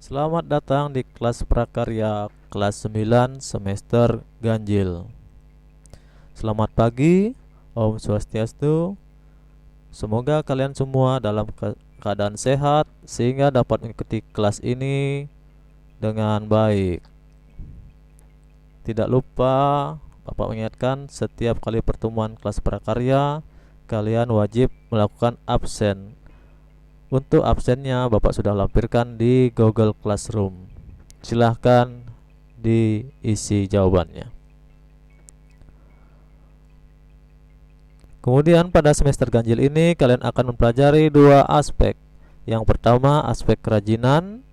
Selamat datang di kelas prakarya kelas 9 semester ganjil. Selamat pagi, Om Swastiastu. Semoga kalian semua dalam keadaan sehat sehingga dapat mengikuti kelas ini dengan baik. Tidak lupa Bapak mengingatkan setiap kali pertemuan kelas prakarya kalian wajib melakukan absen. Untuk absennya Bapak sudah lampirkan di Google Classroom. Silahkan diisi jawabannya. Kemudian pada semester ganjil ini kalian akan mempelajari dua aspek. Yang pertama aspek kerajinan,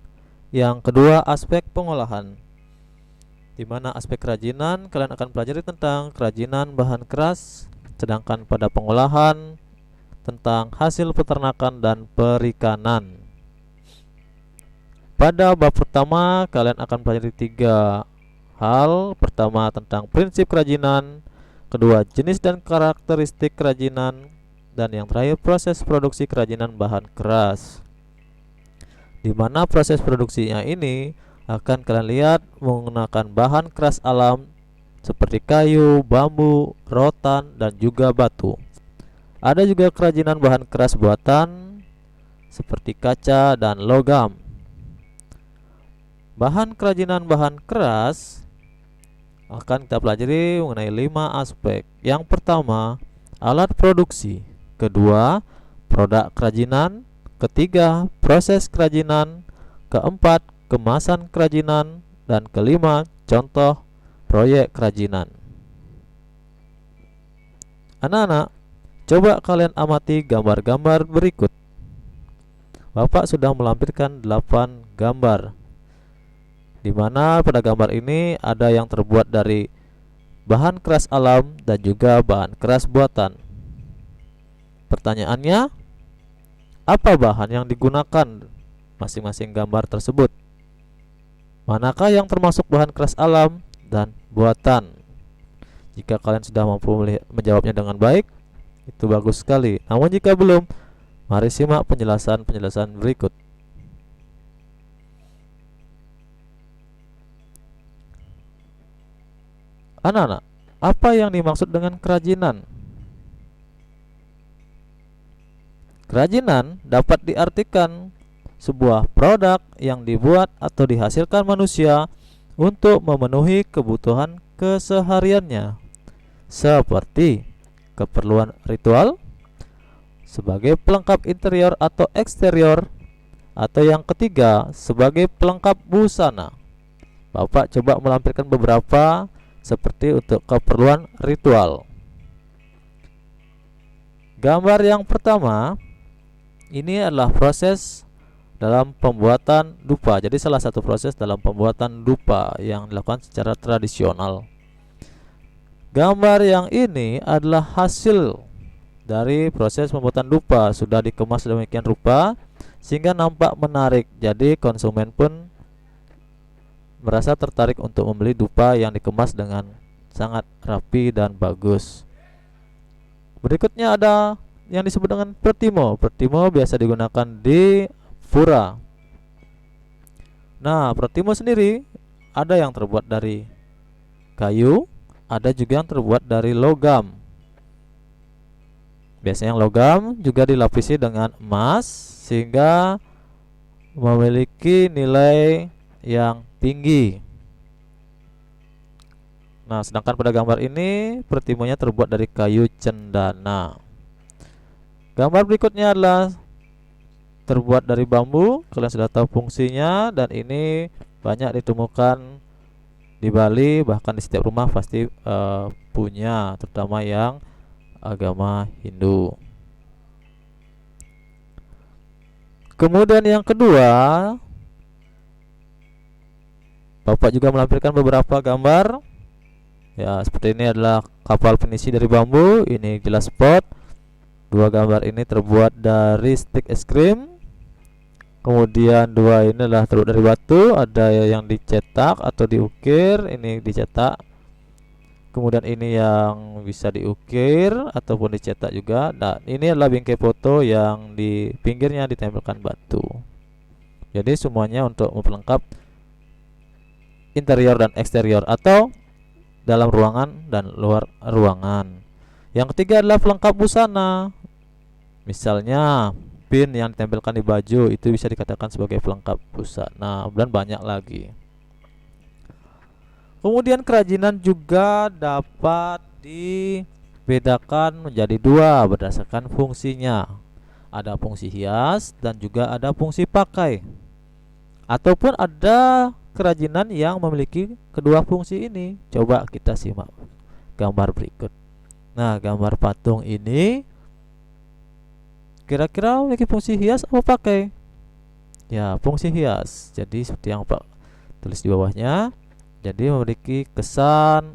yang kedua aspek pengolahan. Di mana aspek kerajinan kalian akan pelajari tentang kerajinan bahan keras, sedangkan pada pengolahan tentang hasil peternakan dan perikanan. Pada bab pertama kalian akan pelajari tiga hal. Pertama tentang prinsip kerajinan, kedua jenis dan karakteristik kerajinan, dan yang terakhir proses produksi kerajinan bahan keras. Di mana proses produksinya ini akan kalian lihat menggunakan bahan keras alam seperti kayu, bambu, rotan, dan juga batu. Ada juga kerajinan bahan keras buatan seperti kaca dan logam. Bahan kerajinan bahan keras akan kita pelajari mengenai 5 aspek. Yang pertama, alat produksi. Kedua, produk kerajinan. Ketiga, proses kerajinan. Keempat, kemasan kerajinan. Dan kelima, contoh proyek kerajinan. Anak-anak, coba kalian amati gambar-gambar berikut. Bapak sudah melampirkan 8 gambar, di mana pada gambar ini ada yang terbuat dari bahan keras alam dan juga bahan keras buatan. Pertanyaannya, apa bahan yang digunakan masing-masing gambar tersebut? Manakah yang termasuk bahan keras alam dan buatan? Jika kalian sudah mampu menjawabnya dengan baik, itu bagus sekali. Namun jika belum, mari simak penjelasan-penjelasan berikut. Anak-anak, apa yang dimaksud dengan kerajinan? Kerajinan dapat diartikan sebuah produk yang dibuat atau dihasilkan manusia untuk memenuhi kebutuhan kesehariannya, seperti keperluan ritual, sebagai pelengkap interior atau eksterior, atau yang ketiga sebagai pelengkap busana. Bapak coba melampirkan beberapa seperti untuk keperluan ritual. Gambar yang pertama ini adalah proses dalam pembuatan dupa. Jadi salah satu proses dalam pembuatan dupa yang dilakukan secara tradisional. Gambar yang ini adalah hasil dari proses pembuatan dupa, sudah dikemas demikian rupa sehingga nampak menarik. Jadi konsumen pun merasa tertarik untuk membeli dupa yang dikemas dengan sangat rapi dan bagus. Berikutnya ada yang disebut dengan pertimo. Pertimo biasa digunakan di pura. Nah, pertimo sendiri ada yang terbuat dari kayu, ada juga yang terbuat dari logam. Biasanya yang logam juga dilapisi dengan emas sehingga memiliki nilai yang tinggi. Nah, sedangkan pada gambar ini pertimonya terbuat dari kayu cendana. Gambar berikutnya adalah terbuat dari bambu. Kalian sudah tahu fungsinya, dan ini banyak ditemukan di Bali, bahkan di setiap rumah pasti punya, terutama yang agama Hindu. Kemudian yang kedua, Bapak juga melampirkan beberapa gambar. Ya, seperti ini adalah kapal penisi dari bambu. Ini gelas pot. Dua gambar ini terbuat dari stik es krim. Kemudian dua ini adalah terbuat dari batu. Ada yang dicetak atau diukir. Ini dicetak. Kemudian ini yang bisa diukir ataupun dicetak juga. Nah, ini adalah bingkai foto yang di pinggirnya ditempelkan batu. Jadi semuanya untuk memperlengkap interior dan eksterior atau dalam ruangan dan luar ruangan. Yang ketiga adalah pelengkap busana. Misalnya pin yang ditempelkan di baju itu bisa dikatakan sebagai pelengkap busana, dan banyak lagi. Kemudian kerajinan juga dapat dibedakan menjadi dua berdasarkan fungsinya. Ada fungsi hias dan juga ada fungsi pakai. Ataupun ada kerajinan yang memiliki kedua fungsi ini. Coba kita simak gambar berikut. Nah, gambar patung ini kira-kira memiliki fungsi hias atau pakai? Ya, fungsi hias. Jadi seperti yang Pak tulis di bawahnya. Jadi memiliki kesan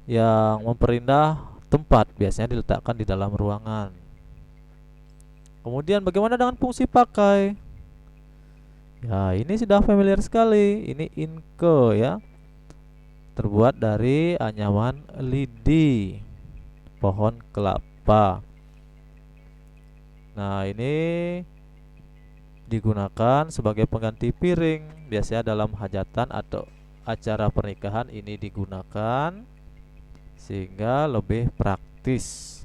yang memperindah tempat, biasanya diletakkan di dalam ruangan. Kemudian bagaimana dengan fungsi pakai? Ya, ini sudah familiar sekali. Ini inke ya. Terbuat dari anyaman lidi, pohon kelapa. Nah, ini digunakan sebagai pengganti piring, biasanya dalam hajatan atau acara pernikahan ini digunakan sehingga lebih praktis.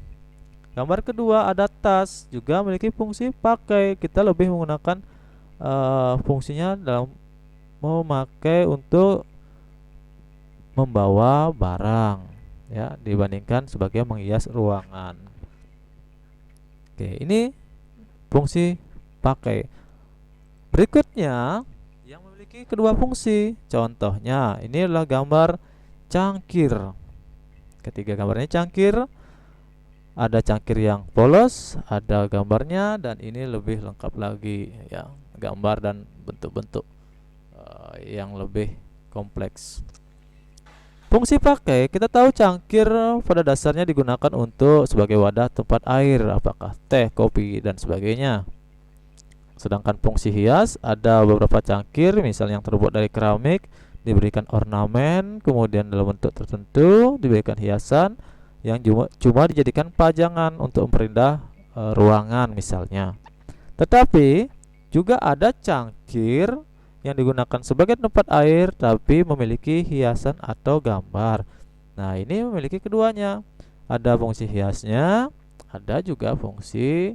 Gambar kedua ada tas, juga memiliki fungsi pakai. Kita lebih menggunakan fungsinya dalam memakai untuk membawa barang ya, dibandingkan sebagai menghias ruangan. Oke, ini fungsi pakai. Berikutnya yang memiliki kedua fungsi. Contohnya ini adalah gambar cangkir. Ketiga gambarnya cangkir. Ada cangkir yang polos, ada gambarnya, dan ini lebih lengkap lagi ya, gambar dan bentuk-bentuk yang lebih kompleks. Fungsi pakai, kita tahu cangkir pada dasarnya digunakan untuk sebagai wadah tempat air, apakah teh, kopi, dan sebagainya. Sedangkan fungsi hias, ada beberapa cangkir misalnya yang terbuat dari keramik, diberikan ornamen, kemudian dalam bentuk tertentu diberikan hiasan yang cuma dijadikan pajangan untuk memperindah ruangan misalnya. Tetapi juga ada cangkir yang digunakan sebagai tempat air tapi memiliki hiasan atau gambar. Nah, ini memiliki keduanya. Ada fungsi hiasnya, ada juga fungsi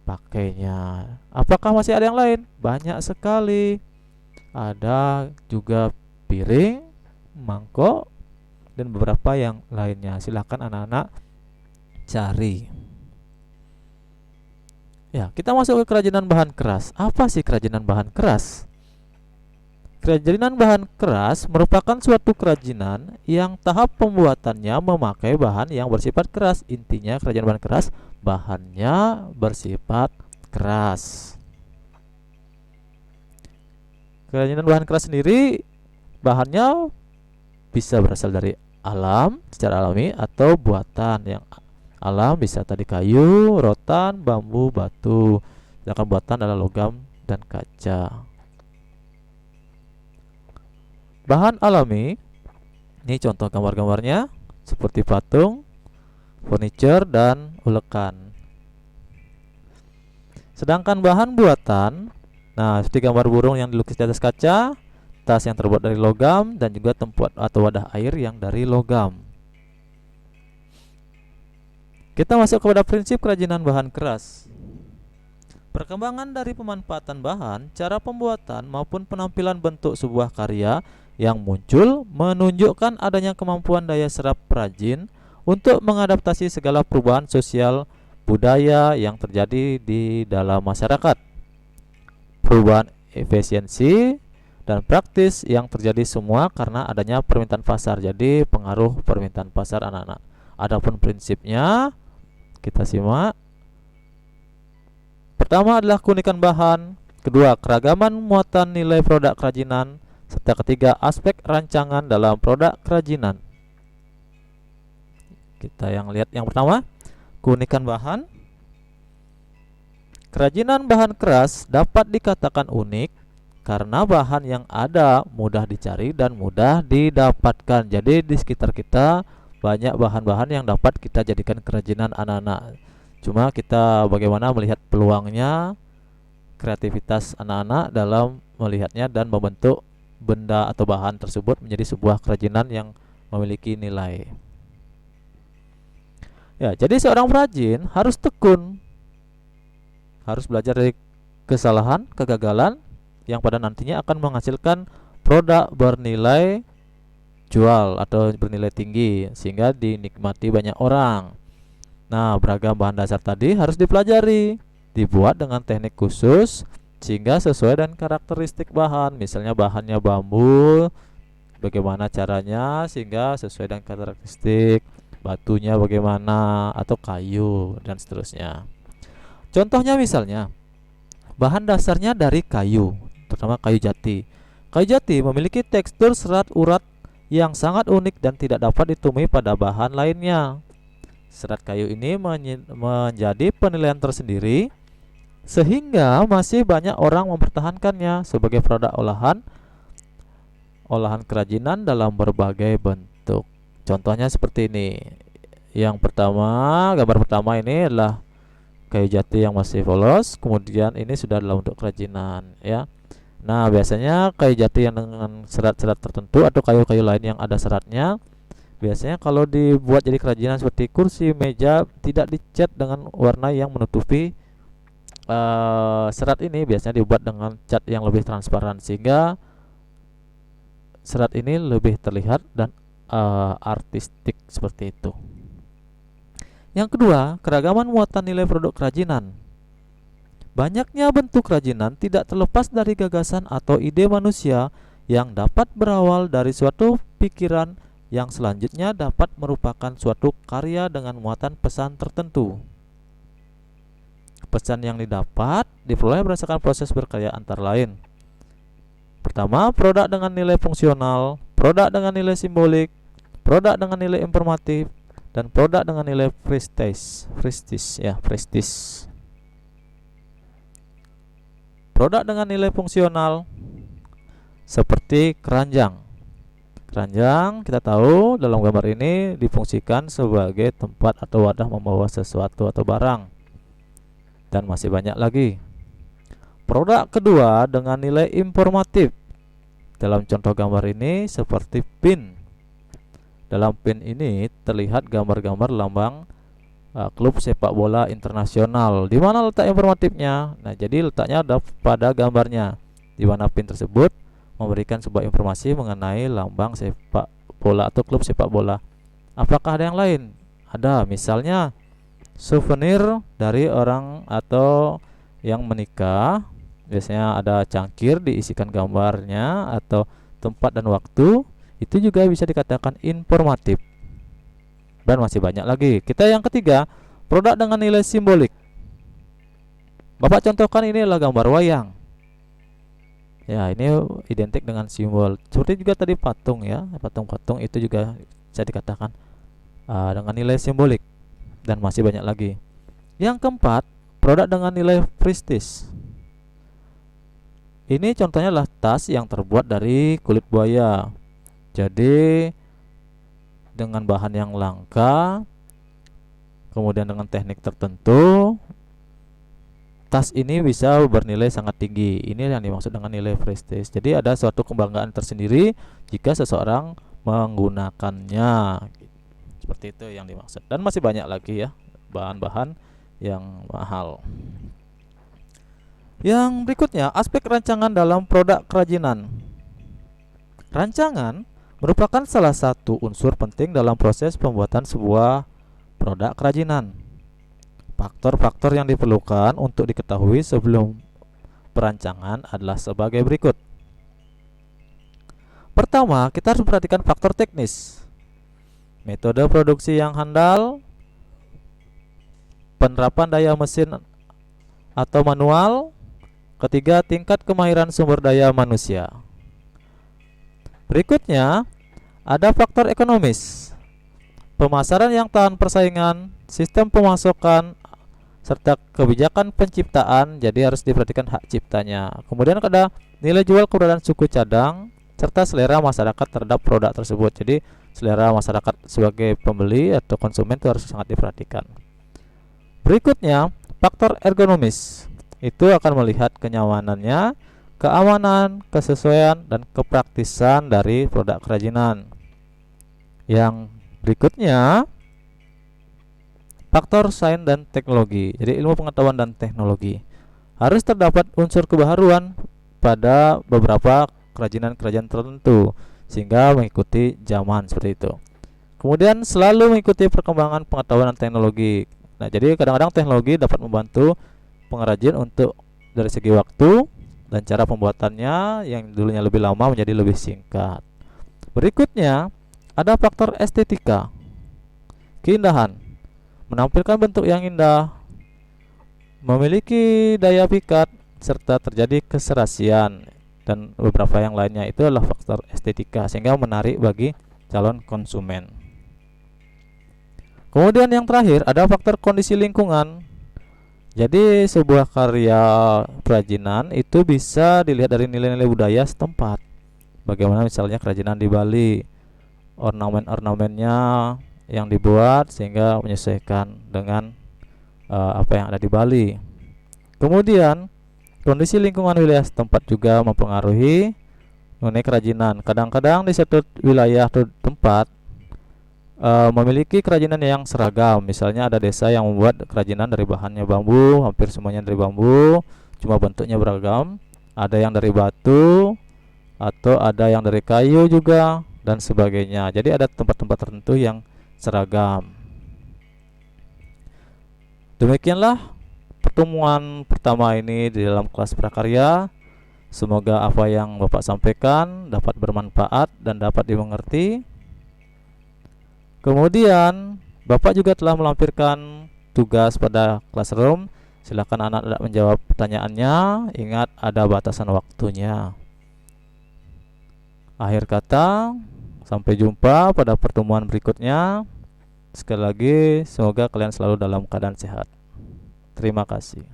pakainya. Apakah masih ada yang lain? Banyak sekali. Ada juga piring, mangkok, dan beberapa yang lainnya. Silahkan anak-anak cari. Ya, kita masuk ke kerajinan bahan keras. Apa sih kerajinan bahan keras? Kerajinan bahan keras merupakan suatu kerajinan yang tahap pembuatannya memakai bahan yang bersifat keras. Intinya kerajinan bahan keras, bahannya bersifat keras. Kerajinan bahan keras sendiri, bahannya bisa berasal dari alam, secara alami, atau buatan. Yang alam bisa tadi kayu, rotan, bambu, batu. Sedangkan buatan adalah logam dan kaca. Bahan alami, ini contoh gambar-gambarnya seperti patung, furniture, dan ulekan. Sedangkan bahan buatan, nah seperti gambar burung yang dilukis di atas kaca, tas yang terbuat dari logam, dan juga tempat atau wadah air yang dari logam. Kita masuk kepada prinsip kerajinan bahan keras. Perkembangan dari pemanfaatan bahan, cara pembuatan maupun penampilan bentuk sebuah karya yang muncul menunjukkan adanya kemampuan daya serap perajin untuk mengadaptasi segala perubahan sosial budaya yang terjadi di dalam masyarakat. Perubahan efisiensi dan praktis yang terjadi semua karena adanya permintaan pasar. Jadi pengaruh permintaan pasar anak-anak. Adapun prinsipnya kita simak. Pertama adalah keunikan bahan, kedua keragaman muatan nilai produk kerajinan, serta ketiga aspek rancangan dalam produk kerajinan. Kita yang lihat yang pertama, keunikan bahan. Kerajinan bahan keras dapat dikatakan unik karena bahan yang ada mudah dicari dan mudah didapatkan. Jadi di sekitar kita banyak bahan-bahan yang dapat kita jadikan kerajinan anak-anak. Cuma kita bagaimana melihat peluangnya kreativitas anak-anak dalam melihatnya dan membentuk benda atau bahan tersebut menjadi sebuah kerajinan yang memiliki nilai. Ya, jadi seorang perajin harus tekun, harus belajar dari kesalahan, kegagalan yang pada nantinya akan menghasilkan produk bernilai jual atau bernilai tinggi sehingga dinikmati banyak orang. Nah, beragam bahan dasar tadi harus dipelajari, dibuat dengan teknik khusus sehingga sesuai dengan karakteristik bahan. Misalnya bahannya bambu, bagaimana caranya sehingga sesuai dengan karakteristik, batunya bagaimana, atau kayu dan seterusnya. Contohnya misalnya bahan dasarnya dari kayu, terutama kayu jati. Kayu jati memiliki tekstur serat urat yang sangat unik dan tidak dapat ditemui pada bahan lainnya. Serat kayu ini menjadi penilaian tersendiri sehingga masih banyak orang mempertahankannya sebagai produk olahan kerajinan dalam berbagai bentuk. Contohnya seperti ini. Yang pertama, gambar pertama ini adalah kayu jati yang masih polos, kemudian ini sudah dalam bentuk kerajinan ya. Nah, biasanya kayu jati yang dengan serat-serat tertentu atau kayu-kayu lain yang ada seratnya, biasanya kalau dibuat jadi kerajinan seperti kursi, meja, tidak dicat dengan warna yang menutupi serat ini, biasanya dibuat dengan cat yang lebih transparan sehingga serat ini lebih terlihat dan artistik seperti itu. Yang kedua, keragaman muatan nilai produk kerajinan. Banyaknya bentuk kerajinan tidak terlepas dari gagasan atau ide manusia yang dapat berawal dari suatu pikiran yang selanjutnya dapat merupakan suatu karya dengan muatan pesan tertentu. Pesan yang didapat diperoleh berdasarkan proses berkarya antara lain. Pertama, produk dengan nilai fungsional, produk dengan nilai simbolik, produk dengan nilai informatif, dan produk dengan nilai prestis. Produk dengan nilai fungsional seperti keranjang. Keranjang kita tahu dalam gambar ini difungsikan sebagai tempat atau wadah membawa sesuatu atau barang. Dan masih banyak lagi. Produk kedua dengan nilai informatif. Dalam contoh gambar ini seperti pin. Dalam pin ini terlihat gambar-gambar lambang klub sepak bola internasional. Di mana letak informatifnya? Nah, jadi letaknya ada pada gambarnya, di mana pin tersebut memberikan sebuah informasi mengenai lambang sepak bola atau klub sepak bola. Apakah ada yang lain? Ada, misalnya souvenir dari orang atau yang menikah. Biasanya ada cangkir diisikan gambarnya atau tempat dan waktu. Itu juga bisa dikatakan informatif. Dan masih banyak lagi. Kita yang ketiga, produk dengan nilai simbolik. Bapak contohkan ini adalah gambar wayang. Ya, ini identik dengan simbol. Seperti juga tadi patung ya, patung-patung itu juga bisa dikatakan dengan nilai simbolik. Dan masih banyak lagi. Yang keempat, produk dengan nilai prestis. Ini contohnya adalah tas yang terbuat dari kulit buaya. Jadi dengan bahan yang langka, kemudian dengan teknik tertentu, tas ini bisa bernilai sangat tinggi. Ini yang dimaksud dengan nilai prestis. Jadi ada suatu kebanggaan tersendiri jika seseorang menggunakannya. Seperti itu yang dimaksud. Dan masih banyak lagi ya bahan-bahan yang mahal. Yang berikutnya, aspek rancangan dalam produk kerajinan. Rancangan merupakan salah satu unsur penting dalam proses pembuatan sebuah produk kerajinan. Faktor-faktor yang diperlukan untuk diketahui sebelum perancangan adalah sebagai berikut. Pertama, kita harus memperhatikan faktor teknis. Metode produksi yang handal, penerapan daya mesin atau manual. Ketiga, tingkat kemahiran sumber daya manusia. Berikutnya, ada faktor ekonomis, pemasaran yang tahan persaingan, sistem pemasokan, serta kebijakan penciptaan. Jadi harus diperhatikan hak ciptanya. Kemudian ada nilai jual, keberadaan suku cadang, serta selera masyarakat terhadap produk tersebut. Jadi selera masyarakat sebagai pembeli atau konsumen itu harus sangat diperhatikan. Berikutnya, faktor ergonomis. itu akan melihat kenyamanannya, keamanan, kesesuaian, dan kepraktisan dari produk kerajinan. Yang berikutnya, faktor sains dan teknologi. Jadi ilmu pengetahuan dan teknologi. Harus terdapat unsur kebaharuan pada beberapa kerajinan-kerajinan tertentu sehingga mengikuti zaman seperti itu. Kemudian selalu mengikuti perkembangan pengetahuan dan teknologi. Nah, jadi kadang-kadang teknologi dapat membantu pengrajin untuk dari segi waktu dan cara pembuatannya yang dulunya lebih lama menjadi lebih singkat. Berikutnya, ada faktor estetika. Keindahan. Menampilkan bentuk yang indah, memiliki daya pikat, serta terjadi keserasian dan beberapa yang lainnya. Itu adalah faktor estetika sehingga menarik bagi calon konsumen. Kemudian yang terakhir ada faktor kondisi lingkungan. Jadi sebuah karya kerajinan itu bisa dilihat dari nilai-nilai budaya setempat. Bagaimana misalnya kerajinan di Bali, ornamen-ornamennya yang dibuat sehingga menyesuaikan dengan apa yang ada di Bali. Kemudian kondisi lingkungan wilayah setempat juga mempengaruhi mengenai kerajinan. Kadang-kadang di satu wilayah atau tempat memiliki kerajinan yang seragam. Misalnya ada desa yang membuat kerajinan dari bahannya bambu, hampir semuanya dari bambu, cuma bentuknya beragam. Ada yang dari batu, atau ada yang dari kayu juga, dan sebagainya. Jadi ada tempat-tempat tertentu yang seragam. Demikianlah pertemuan pertama ini di dalam kelas prakarya. Semoga apa yang Bapak sampaikan dapat bermanfaat dan dapat dimengerti. Kemudian Bapak juga telah melampirkan tugas pada classroom. Silakan anak-anak menjawab pertanyaannya. Ingat ada batasan waktunya. Akhir kata, sampai jumpa pada pertemuan berikutnya. Sekali lagi, semoga kalian selalu dalam keadaan sehat. Terima kasih.